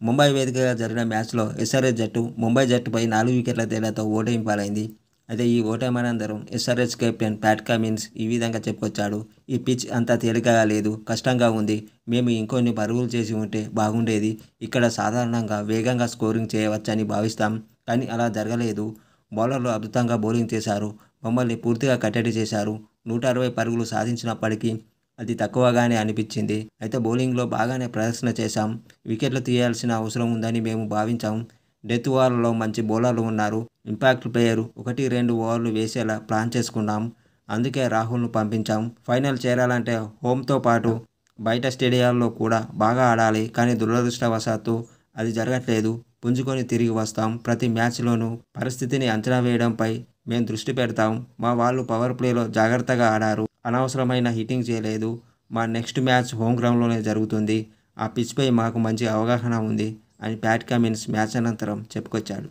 ముంబై వేదికగా జరిగిన మ్యాచ్లో ఎస్ఆర్హెచ్ జట్టు ముంబై జట్టుపై 4 వికెట్ల తేడాతో ఓటమి పాలైంది. అయితే ఈ ఓటమి అనంతరం ఎస్ఆర్హెచ్ కెప్టెన్ ప్యాట్ కమిన్స్ ఈ విధంగా చెప్పుకొచ్చాడు. ఈ పిచ్ అంత తేలికగా లేదు, కష్టంగా ఉంది. మేము ఇంకొన్ని పరుగులు చేసి ఉంటే బాగుండేది. ఇక్కడ సాధారణంగా వేగంగా స్కోరింగ్ చేయవచ్చని భావిస్తాం, కానీ అలా జరగలేదు. బౌలర్లు అద్భుతంగా బౌలింగ్ చేశారు. మమ్మల్ని పూర్తిగా కట్టడి చేశారు. 160 పరుగులు సాధించినప్పటికీ అది తక్కువగానే అనిపించింది. అయితే బౌలింగ్లో బాగానే ప్రదర్శన చేశాం. వికెట్లు తీయాల్సిన అవసరం ఉందని మేము భావించాం. డెత్ ఓవర్లలో మంచి బౌలర్లు ఉన్నారు. ఇంపాక్ట్ ప్లేయర్ 1-2 ఓవర్లు వేసేలా ప్లాన్ చేసుకున్నాం. అందుకే రాహుల్ను పంపించాం. ఫైనల్ చేరాలంటే హోమ్తో పాటు బయట స్టేడియాల్లో కూడా బాగా ఆడాలి, కానీ దురదృష్టవశాత్తు అది జరగట్లేదు. పుంజుకొని తిరిగి వస్తాం. ప్రతి మ్యాచ్లోనూ పరిస్థితిని అంచనా వేయడంపై మేం దృష్టి పెడతాం. మా వాళ్ళు పవర్ ప్లేలో జాగ్రత్తగా ఆడారు. అనవసరమైన హిట్టింగ్ చేయలేదు. మా నెక్స్ట్ మ్యాచ్ హోమ్ గ్రౌండ్లోనే జరుగుతుంది. ఆ పిచ్పై మాకు మంచి అవగాహన ఉంది అని ప్యాట్ కమిన్స్ మ్యాచ్ అనంతరం చెప్పుకొచ్చాడు.